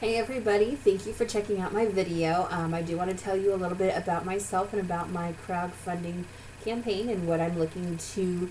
Hey everybody, thank you for checking out my video. I do want to tell you a little bit about myself and about my crowdfunding campaign and what I'm looking to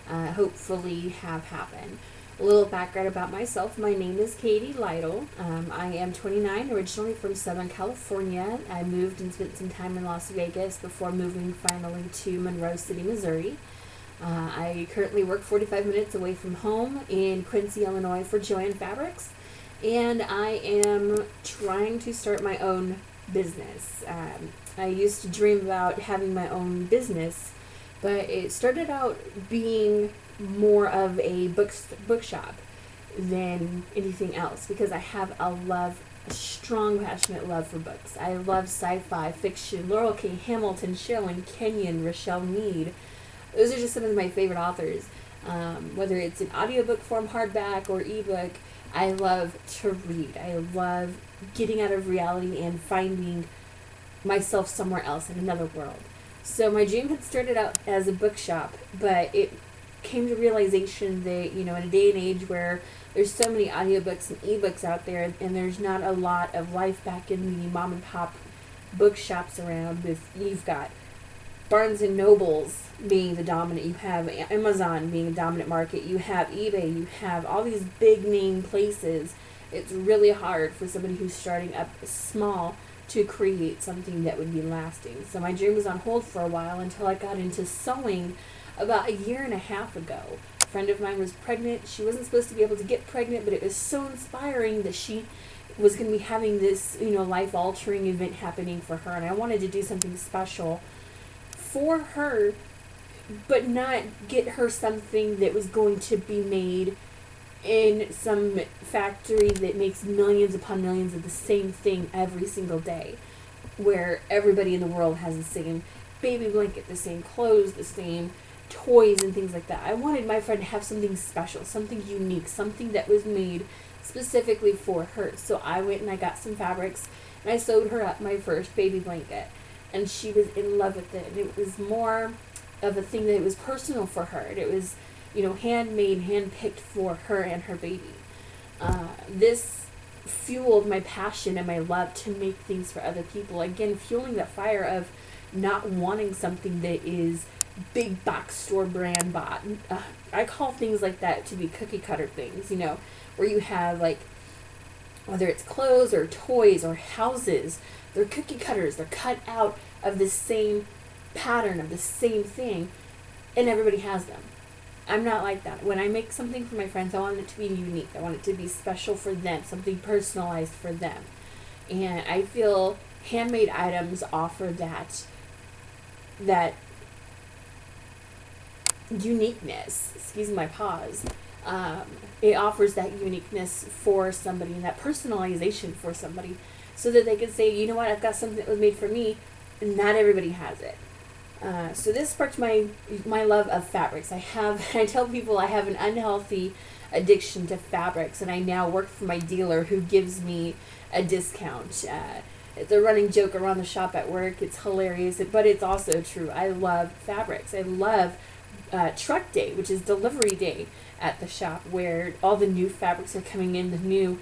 hopefully have happen. A little background about myself. My name is Catie Lytle. I am 29, originally from Southern California. I moved and spent some time in Las Vegas before moving finally to Monroe City, Missouri. I currently work 45 minutes away from home in Quincy, Illinois for Joann Fabrics. And I am trying to start my own business. I used to dream about having my own business, but it started out being more of a bookshop than anything else because I have a strong, passionate love for books. I love sci-fi, fiction, Laurel K. Hamilton, Sherilyn Kenyon, Rochelle Mead. Those are just some of my favorite authors. Whether it's in audiobook form, hardback, or ebook, I love to read. I love getting out of reality and finding myself somewhere else in another world. So my dream had started out as a bookshop, but it came to realization that, in a day and age where there's so many audiobooks and ebooks out there, and there's not a lot of life back in the mom and pop bookshops around. You've got Barnes and Nobles being the dominant, you have Amazon being a dominant market, you have eBay, you have all these big name places. It's really hard for somebody who's starting up small to create something that would be lasting. So my dream was on hold for a while until I got into sewing about a year and a half ago. A friend of mine was pregnant. She wasn't supposed to be able to get pregnant, but it was so inspiring that she was going to be having this, life-altering event happening for her, and I wanted to do something special for her, but not get her something that was going to be made in some factory that makes millions upon millions of the same thing every single day, where everybody in the world has the same baby blanket, the same clothes, the same toys and things like that. I wanted my friend to have something special, something unique, something that was made specifically for her. So I went and I got some fabrics and I sewed her up my first baby blanket. And she was in love with it. And it was more of a thing that was personal for her. And it was, handmade, handpicked for her and her baby. This fueled my passion and my love to make things for other people. Again, fueling that fire of not wanting something that is big box store brand bought. I call things like that to be cookie cutter things, where you have whether it's clothes or toys or houses, they're cookie cutters. They're cut out of the same pattern, of the same thing, and everybody has them. I'm not like that. When I make something for my friends, I want it to be unique. I want it to be special for them, something personalized for them. And I feel handmade items offer that uniqueness. Excuse my pause. It offers that uniqueness for somebody and that personalization for somebody, so that they can say, you know what, I've got something that was made for me, and not everybody has it. So this sparked my love of fabrics. I tell people I have an unhealthy addiction to fabrics, and I now work for my dealer who gives me a discount. It's a running joke around the shop at work. It's hilarious, but it's also true. I love fabrics. I love truck day, which is delivery day at the shop, where all the new fabrics are coming in, the new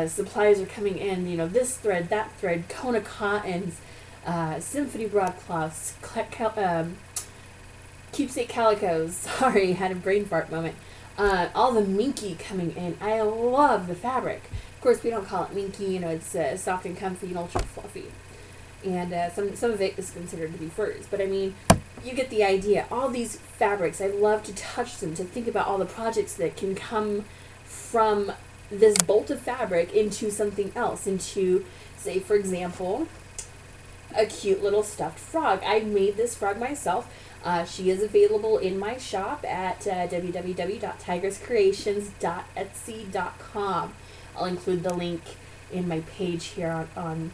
supplies are coming in, this thread, that thread, Kona cottons, symphony broadcloths, keepsake calicos. Sorry, had a brain fart moment. All the minky coming in. I love the fabric. Of course, we don't call it minky, it's soft and comfy and ultra fluffy. And some of it is considered to be furs. But I mean, you get the idea. All these fabrics, I love to touch them, to think about all the projects that can come from this bolt of fabric into something else, into, say, for example, a cute little stuffed frog. I made this frog myself. She is available in my shop at www.tigresscreations.etsy.com. I'll include the link in my page here on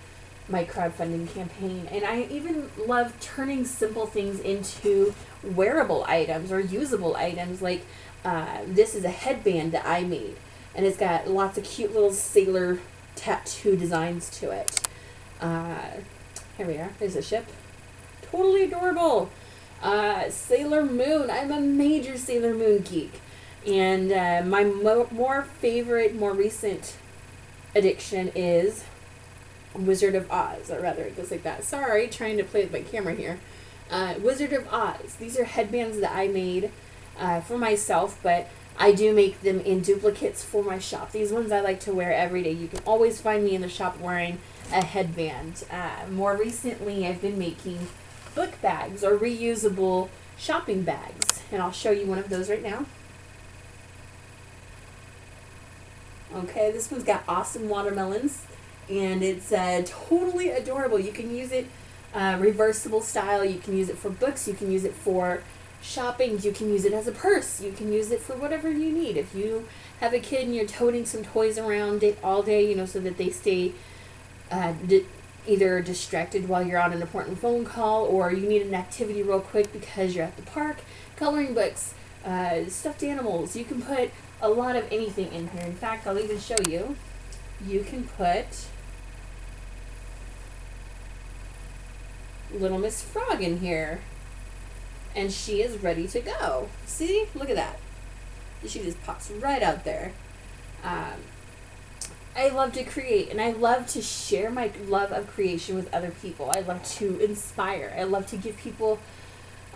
my crowdfunding campaign. And I even love turning simple things into wearable items or usable items. Like this is a headband that I made, and it's got lots of cute little sailor tattoo designs to it. Here we are. There's a ship. Totally adorable. Sailor Moon. I'm a major Sailor Moon geek. And my more recent addiction is Wizard of Oz, or rather it goes like that. Sorry, trying to play with my camera here. Wizard of Oz. These are headbands that I made for myself, but I do make them in duplicates for my shop. These ones I like to wear every day. You can always find me in the shop wearing a headband. More recently, I've been making book bags or reusable shopping bags, and I'll show you one of those right now. Okay, this one's got awesome watermelons, and it's totally adorable. You can use it reversible style. You can use it for books. You can use it for shopping. You can use it as a purse. You can use it for whatever you need. If you have a kid and you're toting some toys around all day, you know, so that they stay either distracted while you're on an important phone call, or you need an activity real quick because you're at the park, coloring books, stuffed animals. You can put a lot of anything in here. In fact, I'll even show you. You can put Little Miss Frog in here, and she is ready to go. See? Look at that. She just pops right out there. I love to create, and I love to share my love of creation with other people. I love to inspire. I love to give people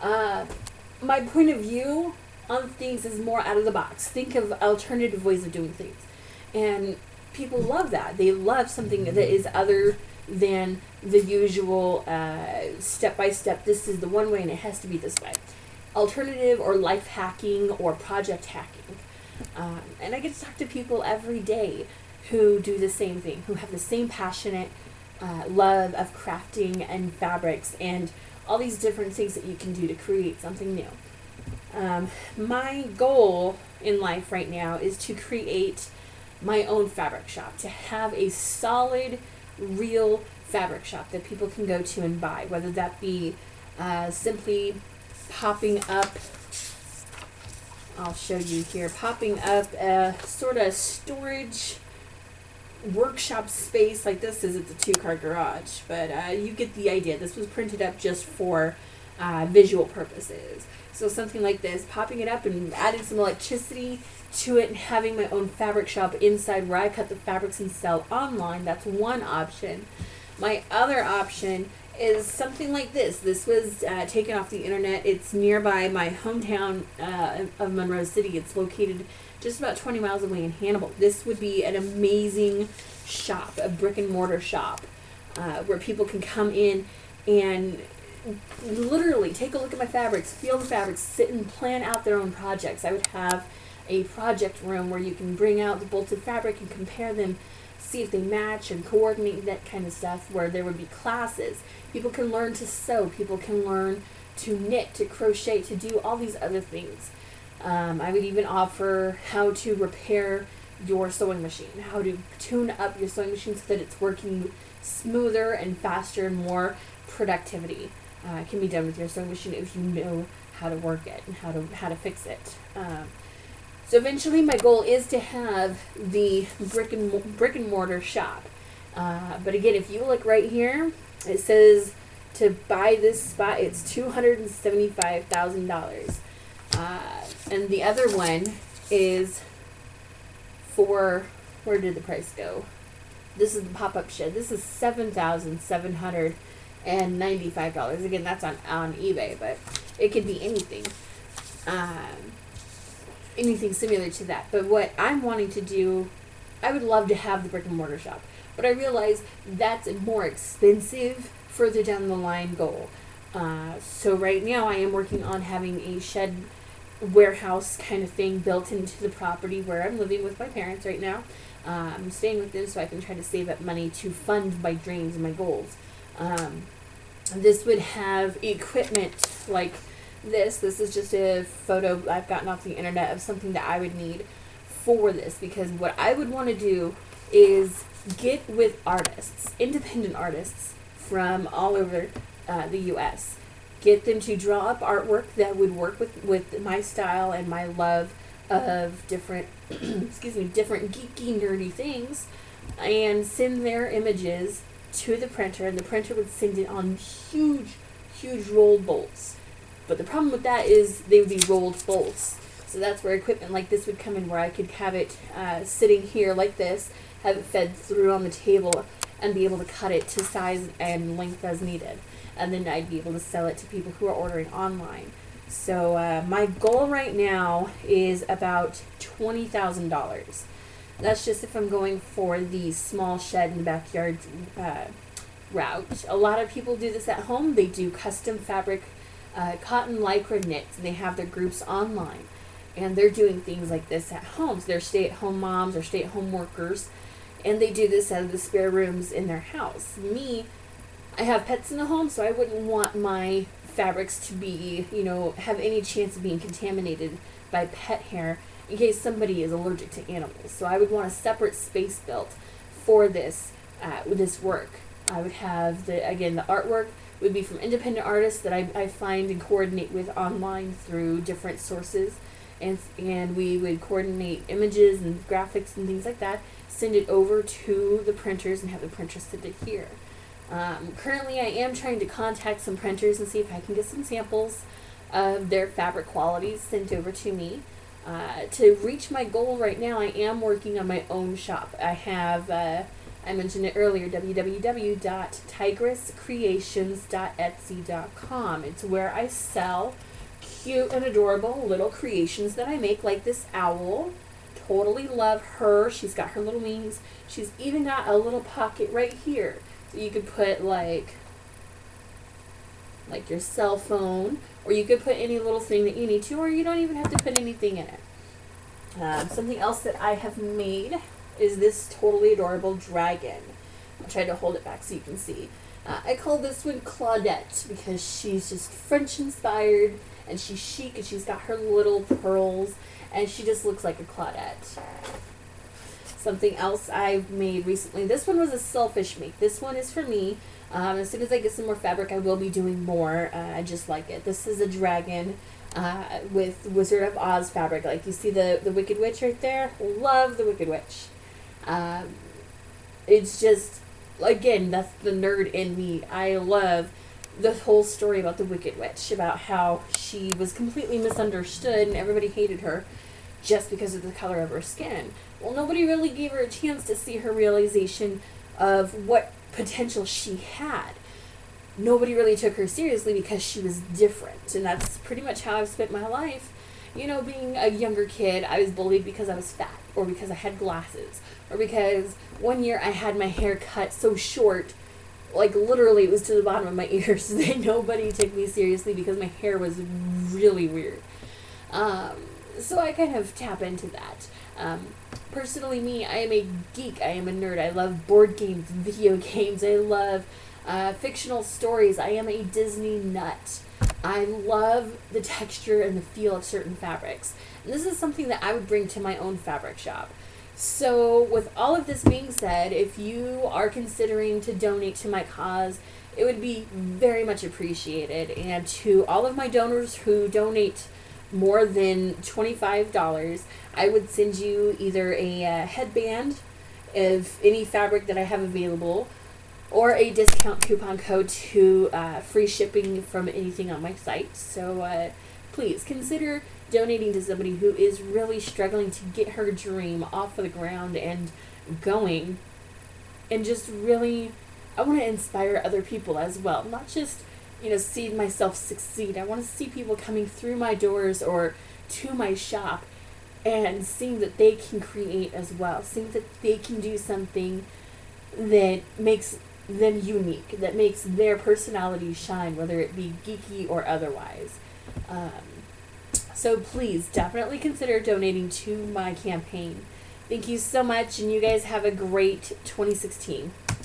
my point of view on things is more out of the box. Think of alternative ways of doing things. And people love that. They love something that is other than the usual step-by-step, this is the one way and it has to be this way. Alternative or life hacking or project hacking. And I get to talk to people every day who do the same thing, who have the same passionate love of crafting and fabrics and all these different things that you can do to create something new. My goal in life right now is to create my own fabric shop, to have a solid, real fabric shop that people can go to and buy, whether that be simply popping up, I'll show you here, popping up a sort of storage workshop space like this is. It's a 2-car garage, but you get the idea. This was printed up just for visual purposes. So something like this, popping it up and adding some electricity to it and having my own fabric shop inside where I cut the fabrics and sell online. That's one option. My other option is something like this. This was taken off the internet. It's nearby my hometown of Monroe City. It's located just about 20 miles away in Hannibal. This would be an amazing shop, a brick and mortar shop, where people can come in and literally take a look at my fabrics, feel the fabrics, sit and plan out their own projects. I would have a project room where you can bring out the bolted fabric and compare them, see if they match and coordinate, that kind of stuff, where there would be classes. People can learn to sew, people can learn to knit, to crochet, to do all these other things. I would even offer how to repair your sewing machine, how to tune up your sewing machine so that it's working smoother and faster and more productivity. Can be done with your sewing machine if you know how to work it and how to fix it. So eventually my goal is to have the brick and mortar shop. But again, if you look right here, it says to buy this spot, it's $275,000. And the other one is for, where did the price go? This is the pop-up shed. This is $7,795. Again, that's on eBay, but it could be anything. Anything similar to that. But what I'm wanting to do, I would love to have the brick and mortar shop, but I realize that's a more expensive, further down the line goal. So right now I am working on having a shed warehouse kind of thing built into the property where I'm living with my parents right now. I'm staying with them so I can try to save up money to fund my dreams and my goals. This would have equipment like this. This is just a photo I've gotten off the internet of something that I would need for this, because what I would want to do is get with artists, independent artists from all over the U.S. Get them to draw up artwork that would work with my style and my love of different, different geeky, nerdy things, and send their images to the printer, and the printer would send it on huge rolled bolts. But the problem with that is they would be rolled bolts. So that's where equipment like this would come in, where I could have it sitting here like this, have it fed through on the table, and be able to cut it to size and length as needed. And then I'd be able to sell it to people who are ordering online. So my goal right now is about $20,000. That's just if I'm going for the small shed in the backyard route. A lot of people do this at home. They do custom fabric cotton-lycra knits, and they have their groups online. And they're doing things like this at home. So they're stay-at-home moms or stay-at-home workers, and they do this out of the spare rooms in their house. Me, I have pets in the home, so I wouldn't want my fabrics to be, have any chance of being contaminated by pet hair in case somebody is allergic to animals. So I would want a separate space built for this work. I would have the artwork would be from independent artists that I find and coordinate with online through different sources, and we would coordinate images and graphics and things like that, send it over to the printers, and have the printers send it here. Currently, I am trying to contact some printers and see if I can get some samples of their fabric qualities sent over to me. To reach my goal right now, I am working on my own shop. I have, I mentioned it earlier, www.tigresscreations.etsy.com. It's where I sell cute and adorable little creations that I make, like this owl. Totally love her. She's got her little wings. She's even got a little pocket right here. So you could put like your cell phone, or you could put any little thing that you need to, or you don't even have to put anything in it. Something else that I have made is this totally adorable dragon. I'll try to hold it back so you can see. I call this one Claudette because she's just French inspired, and she's chic, and she's got her little pearls, and she just looks like a Claudette. Something else I've made recently. This one was a selfish make. This one is for me. As soon as I get some more fabric, I will be doing more. I just like it. This is a dragon with Wizard of Oz fabric. Like you see the Wicked Witch right there. Love the Wicked Witch. It's just, again, that's the nerd in me. I love the whole story about the Wicked Witch, about how she was completely misunderstood and everybody hated her just because of the color of her skin. Well, nobody really gave her a chance to see her realization of what potential she had. Nobody really took her seriously because she was different, and that's pretty much how I've spent my life. Being a younger kid, I was bullied because I was fat, or because I had glasses, or because one year I had my hair cut so short, like literally it was to the bottom of my ears, that nobody took me seriously because my hair was really weird. So I kind of tap into that. Personally, me, I am a geek. I am a nerd. I love board games, video games. I love fictional stories. I am a Disney nut. I love the texture and the feel of certain fabrics. And this is something that I would bring to my own fabric shop. So with all of this being said, if you are considering to donate to my cause, it would be very much appreciated. And to all of my donors who donate more than $25, I would send you either a headband of any fabric that I have available, or a discount coupon code to free shipping from anything on my site. So please consider donating to somebody who is really struggling to get her dream off of the ground and going. And just really, I want to inspire other people as well. Not just, see myself succeed. I want to see people coming through my doors or to my shop and seeing that they can create as well. Seeing that they can do something that makes them unique, that makes their personality shine, whether it be geeky or otherwise. So please definitely consider donating to my campaign. Thank you so much, and you guys have a great 2016.